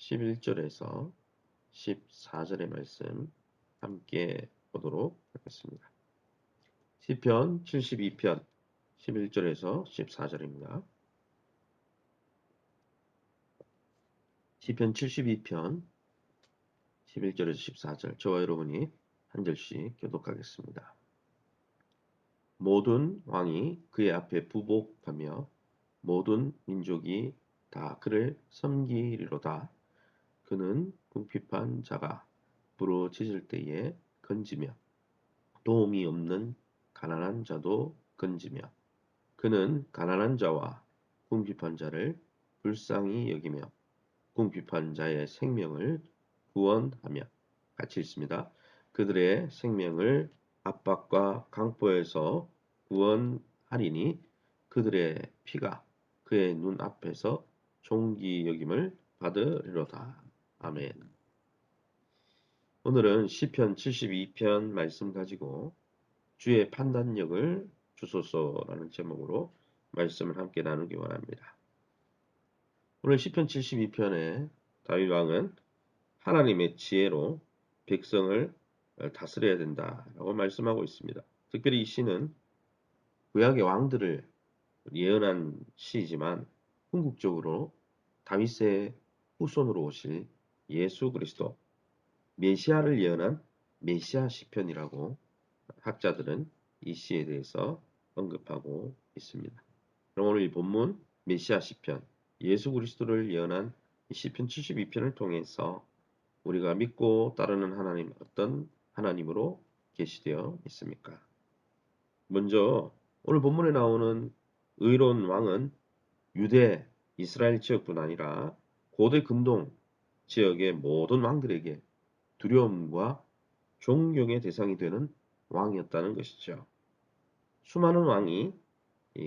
11절에서 14절의 말씀 함께 보도록 하겠습니다. 시편 72편 11절에서 14절입니다. 시편 72편 11절에서 14절 저와 여러분이 한 절씩 교독하겠습니다. 모든 왕이 그의 앞에 부복하며 모든 민족이 다 그를 섬기리로다. 그는 궁핍한 자가 부르짖을 때에 건지며 도움이 없는 가난한 자도 건지며 그는 가난한 자와 궁핍한 자를 불쌍히 여기며 궁핍한 자의 생명을 구원하며 같이 있습니다. 그들의 생명을 압박과 강포에서 구원하리니 그들의 피가 그의 눈앞에서 존귀 여김을 받으리로다. 아멘. 오늘은 시편 72편 말씀 가지고 주의 판단력을 주소서라는 제목으로 말씀을 함께 나누기 원합니다. 오늘 시편 72편에 다윗 왕은 하나님의 지혜로 백성을 다스려야 된다라고 말씀하고 있습니다. 특별히 이 시는 구약의 왕들을 예언한 시이지만 궁극적으로 다윗의 후손으로 오실 예수 그리스도 메시아를 예언한 메시아 시편이라고 학자들은 이 시에 대해서 언급하고 있습니다. 그럼 오늘 이 본문 메시아 시편 예수 그리스도를 예언한 시편 72편을 통해서 우리가 믿고 따르는 하나님 어떤 하나님으로 계시되어 있습니까? 먼저 오늘 본문에 나오는 의로운 왕은 유대 이스라엘 지역뿐 아니라 고대 근동 지역의 모든 왕들에게 두려움과 존경의 대상이 되는 왕이었다는 것이죠. 수많은 왕이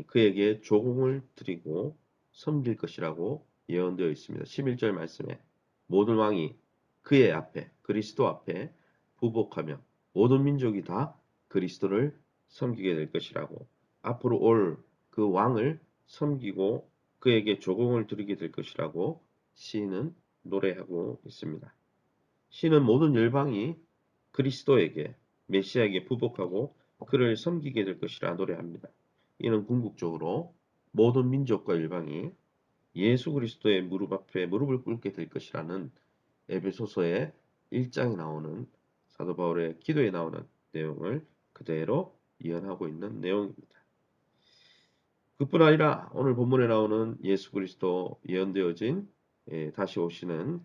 그에게 조공을 드리고 섬길 것이라고 예언되어 있습니다. 11절 말씀에 모든 왕이 그의 앞에 그리스도 앞에 부복하며 모든 민족이 다 그리스도를 섬기게 될 것이라고 앞으로 올 그 왕을 섬기고 그에게 조공을 드리게 될 것이라고 시인은 노래하고 있습니다. 시는 모든 열방이 그리스도에게 메시아에게 부복하고 그를 섬기게 될 것이라 노래합니다. 이는 궁극적으로 모든 민족과 열방이 예수 그리스도의 무릎 앞에 무릎을 꿇게 될 것이라는 에베소서의 1장에 나오는 사도 바울의 기도에 나오는 내용을 그대로 예언하고 있는 내용입니다. 그뿐 아니라 오늘 본문에 나오는 예수 그리스도 예언되어진 다시 오시는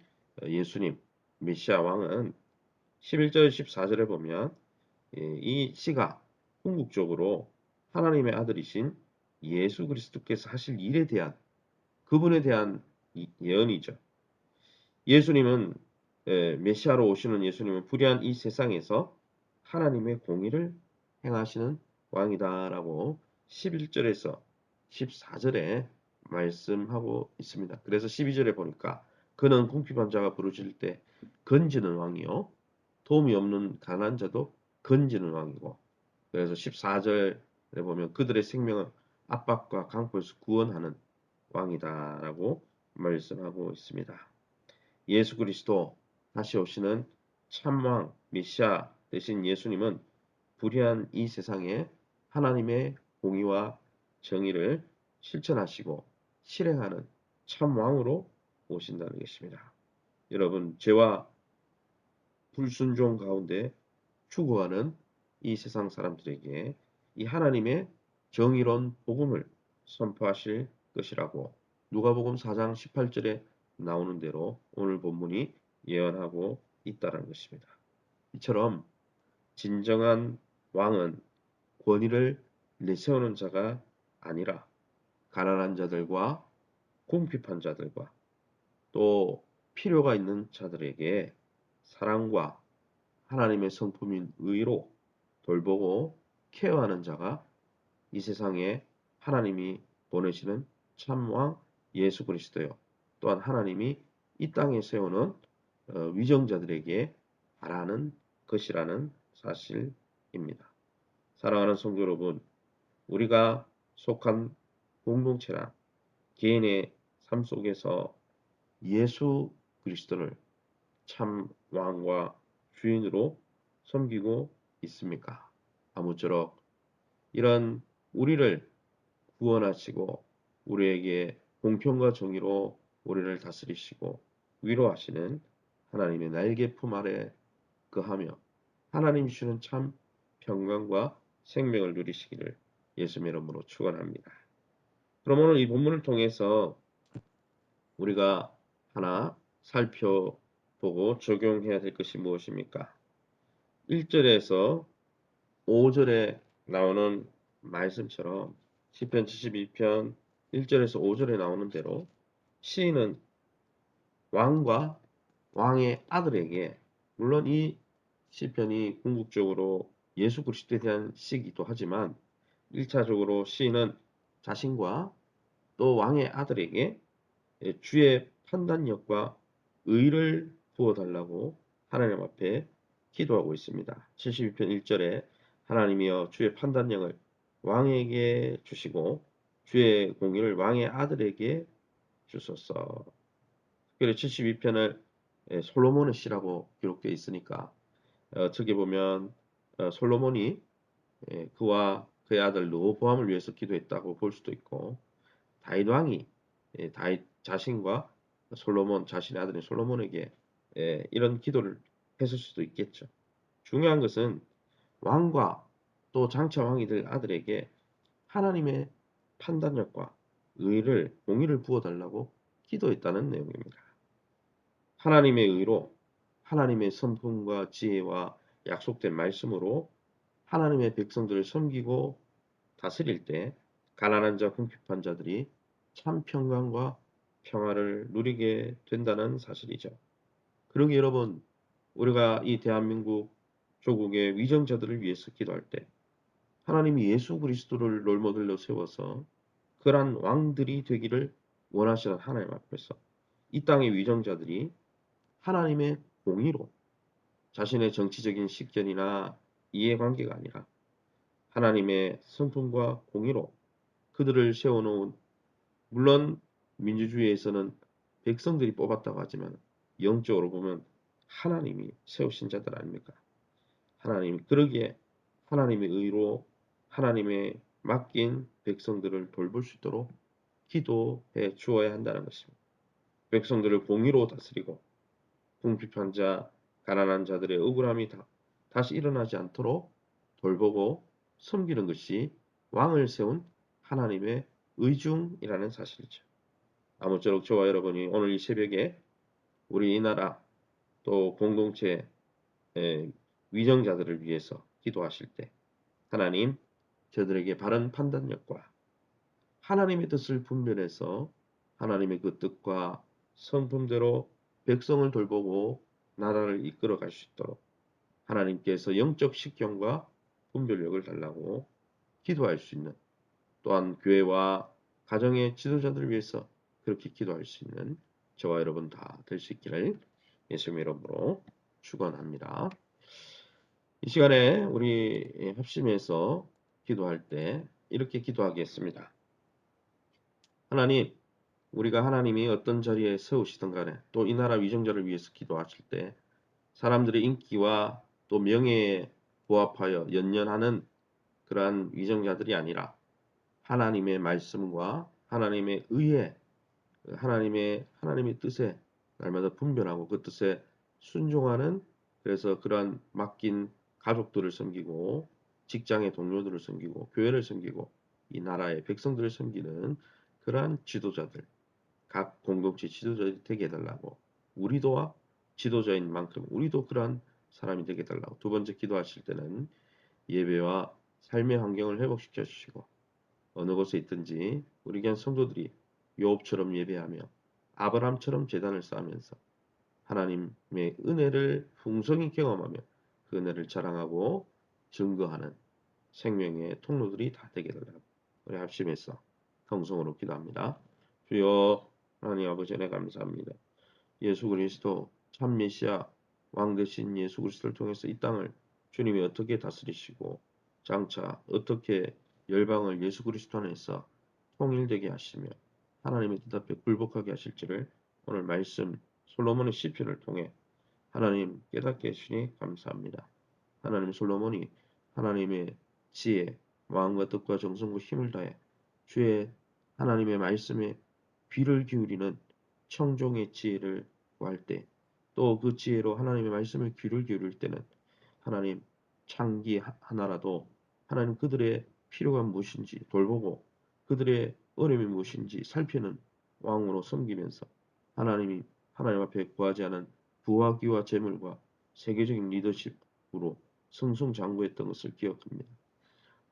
예수님 메시아 왕은 11절 14절에 보면 이 시가 궁극적으로 하나님의 아들이신 예수 그리스도께서 하실 일에 대한 그분에 대한 예언이죠. 예수님은 메시아로 오시는 예수님은 불의한 이 세상에서 하나님의 공의를 행하시는 왕이다라고 11절에서 14절에 말씀하고 있습니다. 그래서 12절에 보니까 그는 궁핍한 자가 부르짖을 때 건지는 왕이요 도움이 없는 가난한 자도 건지는 왕이고 그래서 14절에 보면 그들의 생명을 압박과 강포에서 구원하는 왕이다라고 말씀하고 있습니다. 예수 그리스도 다시 오시는 참왕 메시아 되신 예수님은 불의한 이 세상에 하나님의 공의와 정의를 실천하시고 실행하는 참왕으로 오신다는 것입니다. 여러분 죄와 불순종 가운데 추구하는 이 세상 사람들에게 이 하나님의 정의로운 복음을 선포하실 것이라고 누가복음 4장 18절에 나오는 대로 오늘 본문이 예언하고 있다는 것입니다. 이처럼 진정한 왕은 권위를 내세우는 자가 아니라 가난한 자들과 궁핍한 자들과 또 필요가 있는 자들에게 사랑과 하나님의 성품인 의로 돌보고 케어하는 자가 이 세상에 하나님이 보내시는 참왕 예수 그리스도요. 또한 하나님이 이 땅에 세우는 위정자들에게 바라는 것이라는 사실입니다. 사랑하는 성도 여러분, 우리가 속한 공동체나 개인의 삶 속에서 예수 그리스도를 참 왕과 주인으로 섬기고 있습니까? 아무쪼록 이런 우리를 구원하시고 우리에게 공평과 정의로 우리를 다스리시고 위로하시는 하나님의 날개 품 아래 거하며 하나님 주시는 참 평강과 생명을 누리시기를 예수님 이름으로 축원합니다. 그럼 오늘 이 본문을 통해서 우리가 하나 살펴보고 적용해야 될 것이 무엇입니까? 1절에서 5절에 나오는 말씀처럼 시편 72편 1절에서 5절에 나오는 대로 시인은 왕과 왕의 아들에게, 물론 이 시편이 궁극적으로 예수 그리스도에 대한 시기도 하지만 1차적으로 시인은 자신과 또 왕의 아들에게 주의 판단력과 의를 부어달라고 하나님 앞에 기도하고 있습니다. 72편 1절에 하나님이여 주의 판단력을 왕에게 주시고 주의 공의를 왕의 아들에게 주소서. 특별히 72편을 솔로몬의 시라고 기록되어 있으니까 어떻게 보면 솔로몬이 그와 그의 아들 르호보암을 위해서 기도했다고 볼 수도 있고, 다윗 왕이 다윗 자신과 솔로몬 자신의 아들인 솔로몬에게 이런 기도를 했을 수도 있겠죠. 중요한 것은 왕과 또 장차 왕이 될 아들에게 하나님의 판단력과 의를 공의를 부어달라고 기도했다는 내용입니다. 하나님의 의로 하나님의 성품과 지혜와 약속된 말씀으로 하나님의 백성들을 섬기고 다스릴 때 가난한 자, 궁핍한 자들이 참 평강과 평화를 누리게 된다는 사실이죠. 그러기 여러분, 우리가 이 대한민국 조국의 위정자들을 위해서 기도할 때 하나님이 예수 그리스도를 롤모델로 세워서 그러한 왕들이 되기를 원하시는 하나님 앞에서 이 땅의 위정자들이 하나님의 공의로 자신의 정치적인 식견이나 이해관계가 아니라 하나님의 성품과 공의로 그들을 세워놓은, 물론 민주주의에서는 백성들이 뽑았다고 하지만 영적으로 보면 하나님이 세우신 자들 아닙니까? 하나님, 그러기에 하나님의 의로 하나님의 맡긴 백성들을 돌볼 수 있도록 기도해 주어야 한다는 것입니다. 백성들을 공의로 다스리고 궁핍한 자, 가난한 자들의 억울함이 다시 일어나지 않도록 돌보고 섬기는 것이 왕을 세운 하나님의 의중이라는 사실이죠. 아무쪼록 저와 여러분이 오늘 이 새벽에 우리 이 나라 또 공동체 위정자들을 위해서 기도하실 때 하나님, 저들에게 바른 판단력과 하나님의 뜻을 분별해서 하나님의 그 뜻과 성품대로 백성을 돌보고 나라를 이끌어 갈 수 있도록 하나님께서 영적 식견과 분별력을 달라고 기도할 수 있는, 또한 교회와 가정의 지도자들을 위해서 그렇게 기도할 수 있는 저와 여러분 다 될 수 있기를 예수님의 이름으로 축원합니다. 이 시간에 우리 합심해서 기도할 때 이렇게 기도하겠습니다. 하나님, 우리가 하나님이 어떤 자리에 세우시든 간에 또 이 나라 위정자를 위해서 기도하실 때 사람들의 인기와 또 명예에 부합하여 연연하는 그러한 위정자들이 아니라 하나님의 말씀과 하나님의 의에, 하나님의 뜻에 날마다 분별하고 그 뜻에 순종하는, 그래서 그러한 맡긴 가족들을 섬기고 직장의 동료들을 섬기고 교회를 섬기고 이 나라의 백성들을 섬기는 그러한 지도자들, 각 공동체 지도자들이 되게 해달라고, 우리도 지도자인 만큼 우리도 그러한 사람이 되게 해달라고. 두 번째, 기도하실 때는 예배와 삶의 환경을 회복시켜 주시고 어느 곳에 있든지 우리 교회 성도들이 요업처럼 예배하며 아브라함처럼 제단을 쌓으면서 하나님의 은혜를 풍성히 경험하며 그 은혜를 자랑하고 증거하는 생명의 통로들이 다 되게 해달라고 우리 합심해서 통성으로 기도합니다. 주여 하나님 아버지, 은혜 감사합니다. 예수 그리스도 참 메시아 왕 되신 예수 그리스도를 통해서 이 땅을 주님이 어떻게 다스리시고 장차 어떻게 열방을 예수 그리스도 안에서 통일되게 하시며 하나님의 뜻 앞에 굴복하게 하실지를 오늘 말씀 솔로몬의 시편을 통해 하나님 깨닫게 해주시니 감사합니다. 하나님 솔로몬이 하나님의 지혜, 마음과 뜻과 정성과 힘을 다해 주의 하나님의 말씀에 귀를 기울이는 청종의 지혜를 구할 때, 또 그 지혜로 하나님의 말씀을 귀를 기울일 때는 하나님 창기 하나라도 하나님 그들의 필요가 무엇인지 돌보고 그들의 어려움이 무엇인지 살피는 왕으로 섬기면서 하나님 앞에 구하지 않은 부하기와 재물과 세계적인 리더십으로 승승장구했던 것을 기억합니다.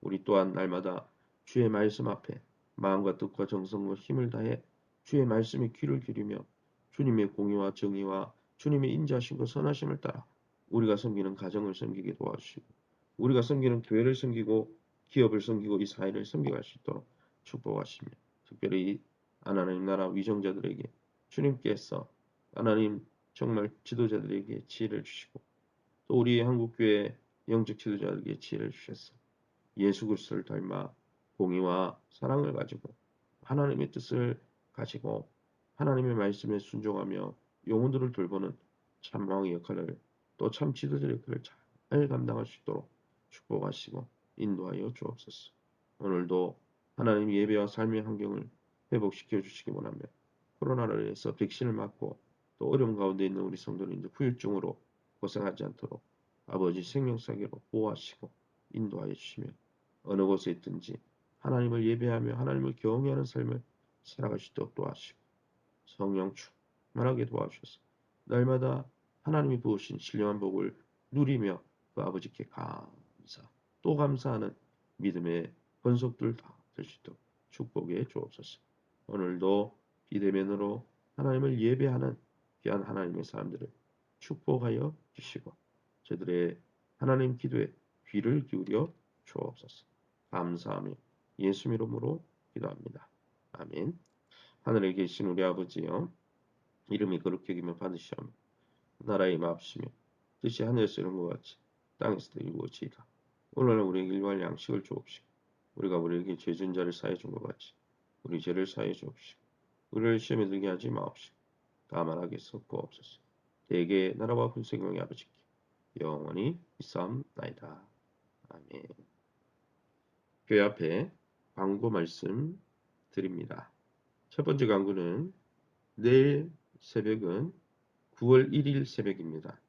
우리 또한 날마다 주의 말씀 앞에 마음과 뜻과 정성과 힘을 다해 주의 말씀에 귀를 기울이며 주님의 공의와 정의와 주님의 인자하심과 선하심을 따라 우리가 섬기는 가정을 섬기게 도와주시고 우리가 섬기는 교회를 섬기고 기업을 섬기고 이 사회를 섬겨갈 수 있도록 축복하시며 특별히 하나님 나라 위정자들에게 주님께서 하나님 정말 지도자들에게 지혜를 주시고 또 우리 한국교회 영적 지도자들에게 지혜를 주셨어. 예수 그리스도를 닮아 공의와 사랑을 가지고 하나님의 뜻을 가지고 하나님의 말씀에 순종하며 영혼들을 돌보는 참 왕의 역할을 또 참 지도자의 역할을 잘 감당할 수 있도록 축복하시고 인도하여 주옵소서. 오늘도 하나님 예배와 삶의 환경을 회복시켜 주시기 원하며 코로나로 인해서 백신을 맞고 또 어려움 가운데 있는 우리 성도님들 후유증으로 고생하지 않도록 아버지 생명사계로 보호하시고 인도하여 주시며 어느 곳에 있든지 하나님을 예배하며 하나님을 경외하는 삶을 살아갈 수 있도록 도와주시고 성령 충만하게 도와주셔서 날마다 하나님이 부으신 신령한 복을 누리며 그 아버지께 감사 또 감사하는 믿음의 권속들 다 될 수 있도록 축복해 주옵소서. 오늘도 비대면으로 하나님을 예배하는 귀한 하나님의 사람들을 축복하여 주시고 저들의 하나님 기도에 귀를 기울여 주옵소서. 감사하며 예수 이름으로 기도합니다. 아멘. 하늘에 계신 우리 아버지여, 이름이 거룩히 여기며 받으시오며 나라의 마옵시며 뜻이 하늘에서 이룬 것 같이 땅에서도 이루어지이다. 오늘날 우리에게 일용할 양식을 주옵시고 우리가 우리에게 죄 진 자를 사해 준 것 같이 우리 죄를 사해 주옵시고 우리를 시험에 들게 하지 마옵시고 다만 악에 섞어옵소서. 대개 나라와 분수의 영광이 아버지께 영원히 있사옵나이다. 아멘. 교회 앞에 광고 말씀 드립니다. 첫 번째 광고는 내일 새벽은 9월 1일 새벽입니다.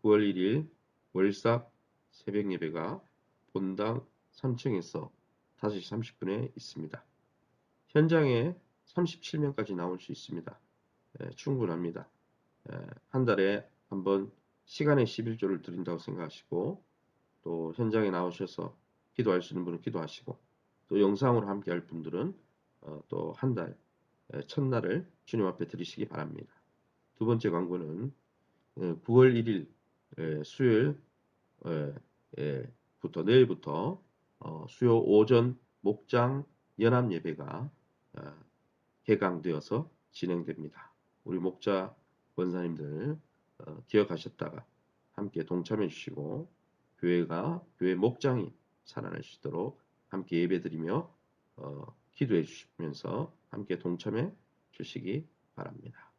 9월 1일 월삭 새벽 예배가 본당 3층에서 5시 30분에 있습니다. 현장에 37명까지 나올 수 있습니다. 충분합니다. 한 달에 한번 시간의 11조를 드린다고 생각하시고 또 현장에 나오셔서 기도할 수 있는 분은 기도하시고 또 영상으로 함께 할 분들은 또 한 달 첫날을 주님 앞에 드리시기 바랍니다. 두 번째 광고는 9월 1일 수요일부터 내일부터 수요 오전 목장 연합 예배가 개강되어서 진행됩니다. 우리 목자 권사님들 기억하셨다가 함께 동참해 주시고 교회 목장이 살아날 수 있도록 함께 예배드리며 기도해 주시면서 함께 동참해 주시기 바랍니다.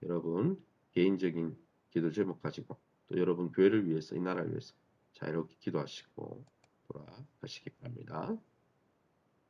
여러분 개인적인 기도 제목 가지고 또 여러분 교회를 위해서 이 나라를 위해서 자유롭게 기도하시고 돌아가시기 바랍니다.